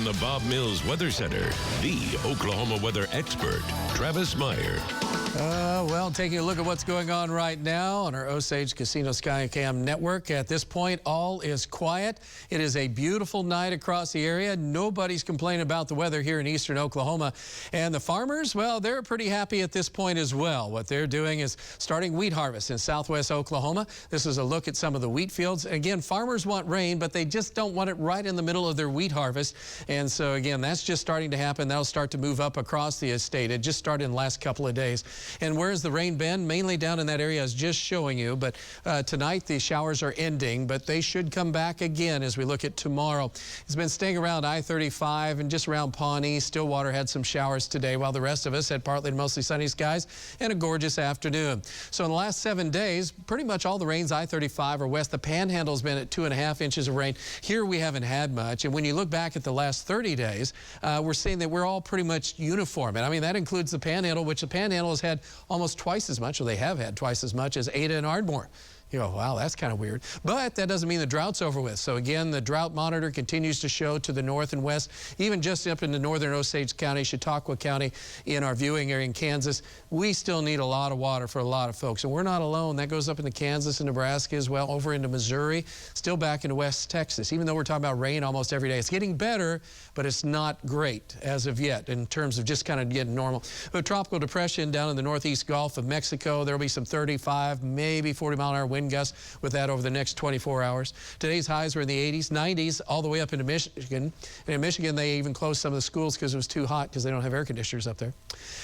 From the Bob Mills Weather Center, the Oklahoma weather expert, Travis Meyer. Well, taking a look at what's going on right now on our Osage Casino Skycam network. At this point, all is quiet. It is a beautiful night across the area. Nobody's complaining about the weather here in eastern Oklahoma. And the farmers, well, they're pretty happy at this point as well. What they're doing is starting wheat harvest in southwest Oklahoma. This is a look at some of the wheat fields. Again, farmers want rain, but they just don't want it right in the middle of their wheat harvest. And so, again, that's just starting to happen. That'll start to move up across the estate. It just started in the last couple of days. And where's the rain been? Mainly down in that area, is just showing you. But tonight, the showers are ending, but they should come back again as we look at tomorrow. It's been staying around I-35 and just around Pawnee. Stillwater had some showers today, while the rest of us had partly to mostly sunny skies and a gorgeous afternoon. So in the last 7 days, pretty much all the rain's I-35 or west. The Panhandle's been at 2.5 inches of rain. Here we haven't had much. And when you look back at the last 30 days, we're seeing that we're all pretty much uniform. And I mean, that includes the Panhandle, which the Panhandle has had almost twice as much, or they have had twice as much as Ada and Ardmore. You go, wow, that's kind of weird. But that doesn't mean the drought's over with. So again, the drought monitor continues to show to the north and west, even just up into northern Osage County, Chautauqua County, in our viewing area in Kansas. We still need a lot of water for a lot of folks. And we're not alone. That goes up into Kansas and Nebraska as well, over into Missouri, still back into West Texas. Even though we're talking about rain almost every day, it's getting better, but it's not great as of yet in terms of just kind of getting normal. But tropical depression down in the northeast Gulf of Mexico, there will be some 35, maybe 40-mile-an-hour wind gusts with that over the next 24 hours. Today's highs were in the 80s, 90s, all the way up into Michigan. And in Michigan, they even closed some of the schools because it was too hot because they don't have air conditioners up there.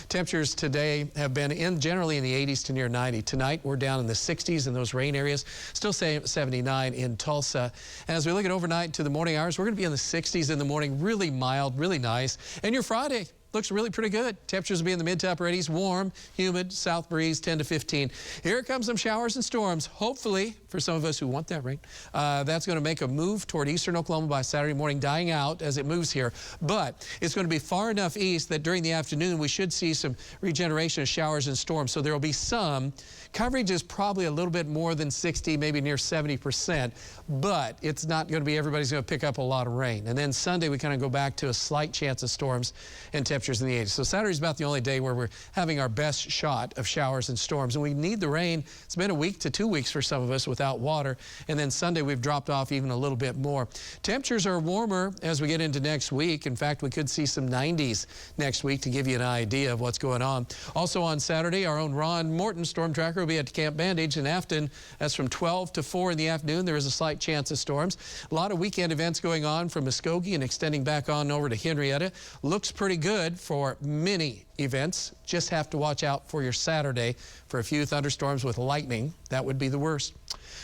Temperatures today have been generally in the 80s to near 90. Tonight, we're down in the 60s in those rain areas, still 79 in Tulsa. And as we look at overnight to the morning hours, we're going to be in the 60s in the morning, really mild, really nice. And your Friday looks really pretty good. Temperatures will be in the mid to upper 80s, warm, humid, south breeze 10 to 15. Here comes some showers and storms. Hopefully, for some of us who want that rain, that's going to make a move toward eastern Oklahoma by Saturday morning, dying out as it moves here. But it's going to be far enough east that during the afternoon, we should see some regeneration of showers and storms. So there will be some. Coverage is probably a little bit more than 60, maybe near 70%, but it's not going to be everybody's going to pick up a lot of rain. And then Sunday, we kind of go back to a slight chance of storms and temperatures in the 80s. So Saturday's about the only day where we're having our best shot of showers and storms. And we need the rain. It's been a week to 2 weeks for some of us without water. And then Sunday, we've dropped off even a little bit more. Temperatures are warmer as we get into next week. In fact, we could see some 90s next week to give you an idea of what's going on. Also on Saturday, our own Ron Morton storm tracker will be at Camp Bandage in Afton. That's from 12 to 4 in the afternoon. There is a slight chance of storms. A lot of weekend events going on from Muskogee and extending back on over to Henrietta. Looks pretty good for many events. Just have to watch out for your Saturday for a few thunderstorms with lightning. That would be the worst.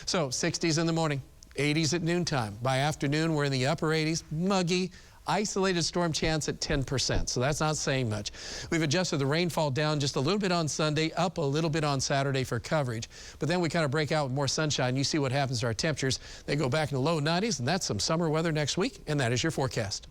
So 60s in the morning, 80s at noontime. By afternoon, we're in the upper 80s, muggy. Isolated storm chance at 10%, so that's not saying much. We've adjusted the rainfall down just a little bit on Sunday, up a little bit on Saturday for coverage. But then we kind of break out with more sunshine. You see what happens to our temperatures. They go back in the low 90s, and that's some summer weather next week, and that is your forecast.